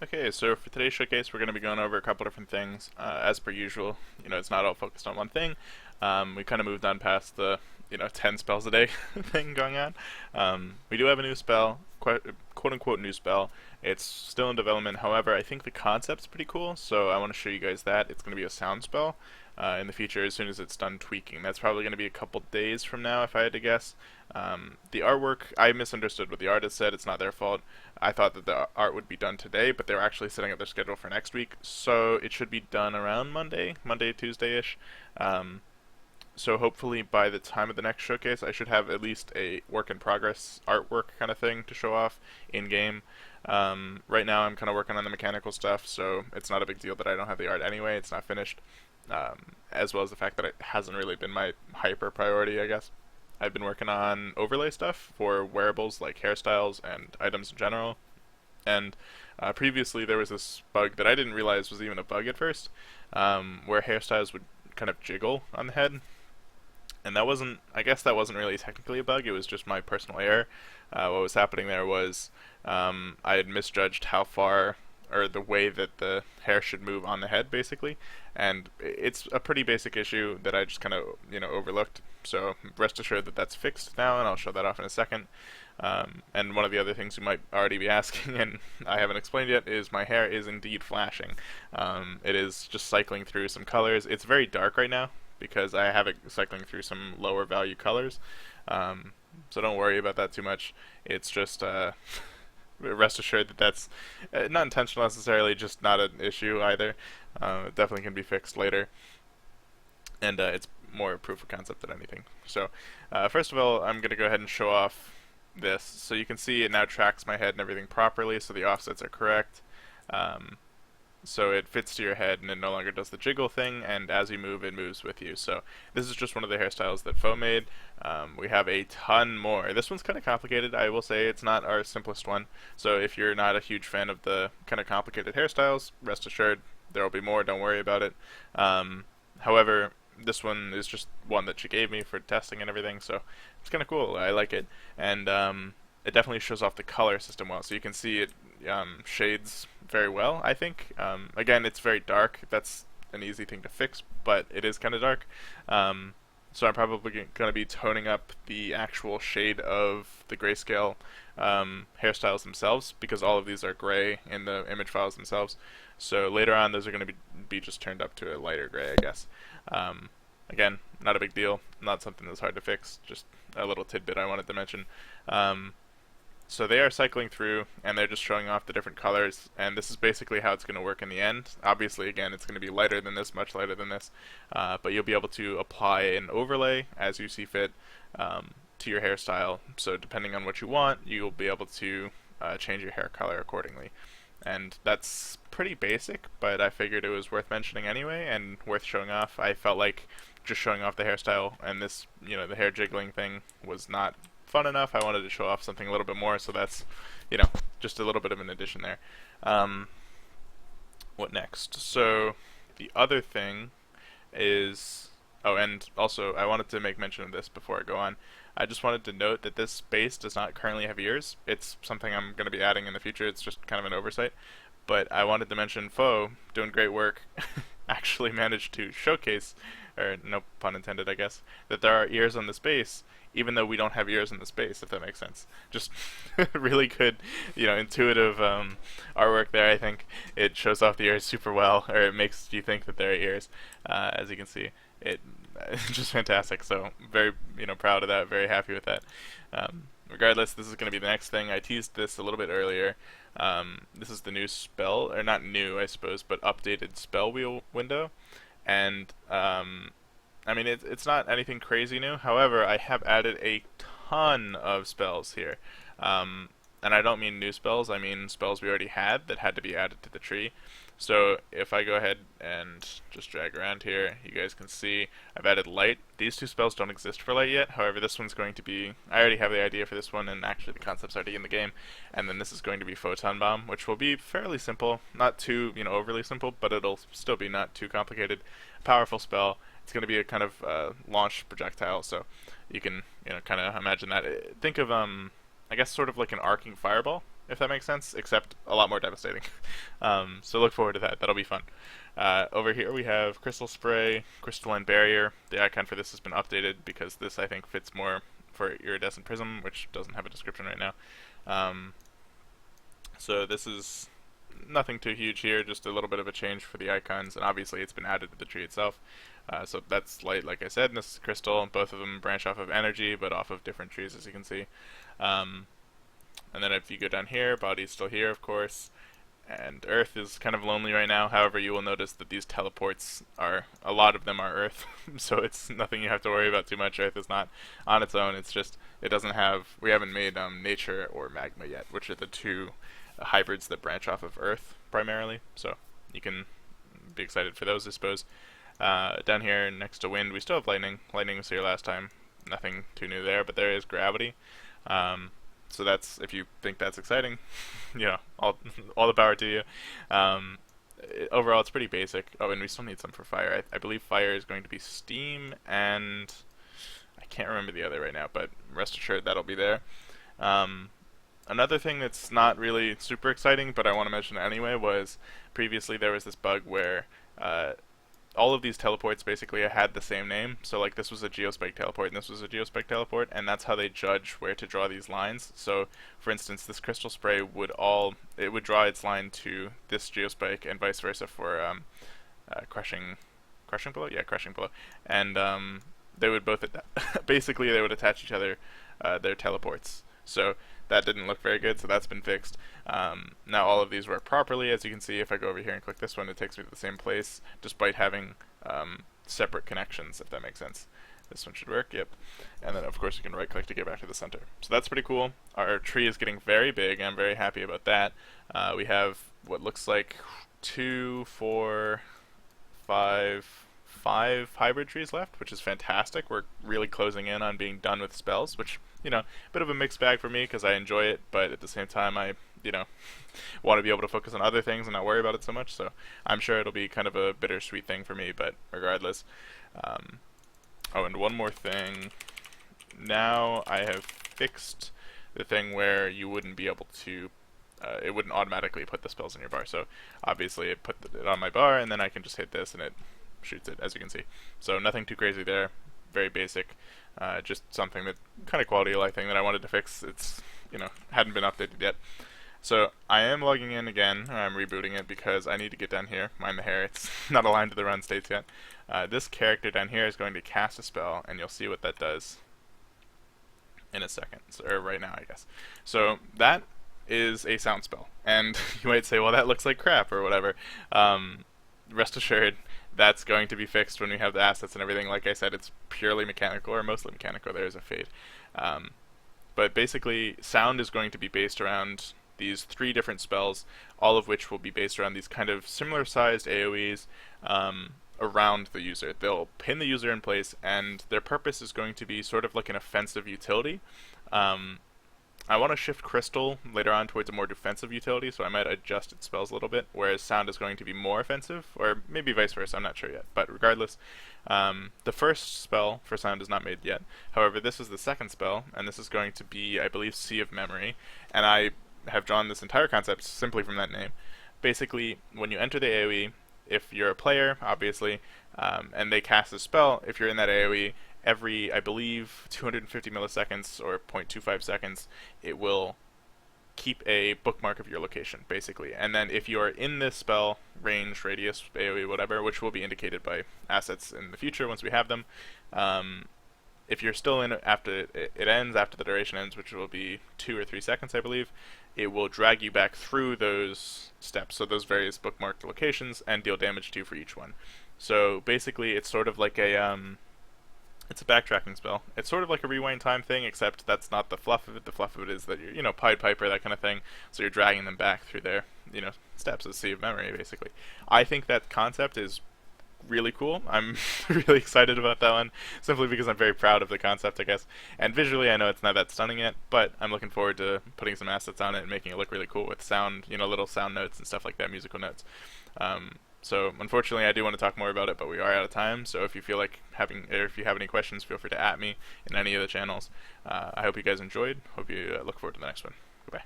Okay, so for today's showcase, we're going to be going over a couple different things. As per usual, it's not all focused on one thing. We kind of moved on past the, 10 spells a day thing going on. We do have a new spell, quote unquote new spell. It's still in development. However, I think the concept's pretty cool, so I want to show you guys that. It's going to be a sound spell in the future as soon as it's done tweaking. That's probably going to be a couple days from now, if I had to guess. The artwork, I misunderstood what the artist said. It's not their fault. I thought that the art would be done today, but they're actually setting up their schedule for next week, so it should be done around Monday, Tuesday-ish. So hopefully by the time of the next showcase, I should have at least a work-in-progress artwork kind of thing to show off in-game. Right now I'm kind of working on the mechanical stuff, so it's not a big deal that I don't have the art anyway. It's not finished, as well as the fact that it hasn't really been my hyper priority, I guess. I've been working on overlay stuff for wearables like hairstyles and items in general. And previously there was this bug that I didn't realize was even a bug at first, where hairstyles would kind of jiggle on the head. And I guess that wasn't really technically a bug, it was just my personal error. What was happening there was I had misjudged how far, or the way that the hair should move on the head, basically. And it's a pretty basic issue that I just kind of, overlooked. So rest assured that that's fixed now, and I'll show that off in a second. And one of the other things you might already be asking, and I haven't explained yet, is my hair is indeed flashing. It is just cycling through some colors. It's very dark right now, because I have it cycling through some lower value colors. So don't worry about that too much. It's just, rest assured that that's not intentional necessarily, just not an issue either. It definitely can be fixed later. And it's more proof of concept than anything. So first of all, I'm going to go ahead and show off this. So you can see it now tracks my head and everything properly, so the offsets are correct. So it fits to your head and it no longer does the jiggle thing, and as you move, it moves with you. So this is just one of the hairstyles that Foe made. We have a ton more. This one's kind of complicated, I will say. It's not our simplest one. So if you're not a huge fan of the kind of complicated hairstyles, rest assured there will be more, don't worry about it. However, this one is just one that she gave me for testing and everything, so it's kind of cool. I like it. And it definitely shows off the color system well. So you can see it shades very well, I think. Again, it's very dark. That's an easy thing to fix, but it is kind of dark. So I'm probably going to be toning up the actual shade of the grayscale hairstyles themselves, because all of these are gray in the image files themselves. So later on, those are going to be just turned up to a lighter gray, I guess. Again, not a big deal. Not something that's hard to fix. Just a little tidbit I wanted to mention. So they are cycling through, and they're just showing off the different colors, and this is basically how it's going to work in the end. Obviously, again, it's going to be lighter than this, much lighter than this, but you'll be able to apply an overlay as you see fit to your hairstyle. So depending on what you want, you'll be able to change your hair color accordingly. And that's pretty basic, but I figured it was worth mentioning anyway, and worth showing off. I felt like just showing off the hairstyle and this, the hair jiggling thing was not fun enough. I wanted to show off something a little bit more, so that's, just a little bit of an addition there. What next? So the other thing is, oh, and also I wanted to make mention of this before I go on. I just wanted to note that this base does not currently have ears. It's something I'm going to be adding in the future. It's just kind of an oversight. But I wanted to mention Foe, doing great work, actually managed to showcase, or no pun intended, I guess, that there are ears on this base, even though we don't have ears in the space, if that makes sense. Just really good, intuitive artwork there, I think. It shows off the ears super well, or it makes you think that there are ears, as you can see. It's just fantastic, so very, proud of that, very happy with that. Regardless, this is going to be the next thing. I teased this a little bit earlier. This is the new spell, or not new, I suppose, but updated spell wheel window. And it's not anything crazy new. However, I have added a ton of spells here. And I don't mean new spells, I mean spells we already had that had to be added to the tree. So if I go ahead and just drag around here, you guys can see I've added light. These two spells don't exist for light yet, however this one's going to be, I already have the idea for this one, and actually the concept's already in the game. And then this is going to be Photon Bomb, which will be fairly simple, not too overly simple, but it'll still be not too complicated. Powerful spell. It's going to be a kind of launch projectile, so you can kind of imagine that. Think of I guess sort of like an arcing fireball, if that makes sense, except a lot more devastating. So look forward to that. That'll be fun. Over here we have Crystal Spray, Crystalline Barrier. The icon for this has been updated because this, I think, fits more for Iridescent Prism, which doesn't have a description right now. So this is nothing too huge here, just a little bit of a change for the icons, and obviously it's been added to the tree itself. So that's light, like I said, and this is crystal. Both of them branch off of energy, but off of different trees, as you can see. And then if you go down here, body's still here, of course. And Earth is kind of lonely right now. However, you will notice that these teleports are, a lot of them are Earth, so it's nothing you have to worry about too much. Earth is not on its own. It's just, it doesn't have, we haven't made nature or magma yet, which are the two hybrids that branch off of Earth primarily. So you can be excited for those, I suppose. Down here next to wind, we still have lightning. Lightning was here last time. Nothing too new there, but there is gravity. So that's, if you think that's exciting, you know, all the power to you. Overall, it's pretty basic. Oh, and we still need some for fire. I believe fire is going to be steam, and I can't remember the other right now, but rest assured that'll be there. Another thing that's not really super exciting, but I want to mention it anyway, was previously there was this bug where all of these teleports basically had the same name. So like this was a geospike teleport and this was a geospike teleport, and that's how they judge where to draw these lines. So for instance, this crystal spray would draw its line to this geospike and vice versa for crushing blow? Yeah, crushing blow. And they would both basically they would attach each other their teleports. So that didn't look very good, so that's been fixed. Now all of these work properly. As you can see, if I go over here and click this one, it takes me to the same place, despite having separate connections, if that makes sense. This one should work, yep. And then of course you can right click to get back to the center. So that's pretty cool. Our tree is getting very big, and I'm very happy about that. We have what looks like 2, 4, 5 hybrid trees left, which is fantastic. We're really closing in on being done with spells, which, you know, a bit of a mixed bag for me because I enjoy it, but at the same time I, you know, want to be able to focus on other things and not worry about it so much. So I'm sure it'll be kind of a bittersweet thing for me, but regardless. Oh, and one more thing. Now I have fixed the thing where you wouldn't be able to it wouldn't automatically put the spells in your bar. So obviously it put it on my bar, and then I can just hit this and it shoots it, as you can see. So nothing too crazy there, very basic, just something that kind of quality of life thing that I wanted to fix. It's, you know, hadn't been updated yet. So I am logging in again, I'm rebooting it because I need to get down here. Mind the hair, it's not aligned to the run states yet. This character down here is going to cast a spell, and you'll see what that does in a second, or right now I guess. So that is a sound spell, and you might say, well, that looks like crap or whatever. Rest assured, that's going to be fixed when we have the assets and everything. Like I said, it's purely mechanical, or mostly mechanical. There is a fade. But basically, sound is going to be based around these 3 different spells, all of which will be based around these kind of similar sized AoEs around the user. They'll pin the user in place, and their purpose is going to be sort of like an offensive utility. I want to shift Crystal later on towards a more defensive utility, so I might adjust its spells a little bit, whereas Sound is going to be more offensive, or maybe vice versa, I'm not sure yet. But regardless, the first spell for Sound is not made yet. However, this is the second spell, and this is going to be, I believe, Sea of Memory, and I have drawn this entire concept simply from that name. Basically, when you enter the AoE, if you're a player, obviously, and they cast a spell, if you're in that AoE, every, I believe, 250 milliseconds or 0.25 seconds, it will keep a bookmark of your location, basically. And then if you are in this spell, range, radius, AoE, whatever, which will be indicated by assets in the future once we have them, if you're still in it after it ends, after the duration ends, which will be 2 or 3 seconds, I believe, it will drag you back through those steps, so those various bookmarked locations, and deal damage to you for each one. So basically, it's sort of like a it's a backtracking spell. It's sort of like a rewind time thing, except that's not the fluff of it. The fluff of it is that you're, you know, Pied Piper, that kind of thing. So you're dragging them back through their, you know, steps of Sea of Memory, basically. I think that concept is really cool. I'm really excited about that one, simply because I'm very proud of the concept, I guess. And visually, I know it's not that stunning yet, but I'm looking forward to putting some assets on it and making it look really cool with sound, you know, little sound notes and stuff like that, musical notes. So unfortunately, I do want to talk more about it, but we are out of time. So if you feel like having, or if you have any questions, feel free to @ me in any of the channels. I hope you guys enjoyed. Hope you look forward to the next one. Goodbye.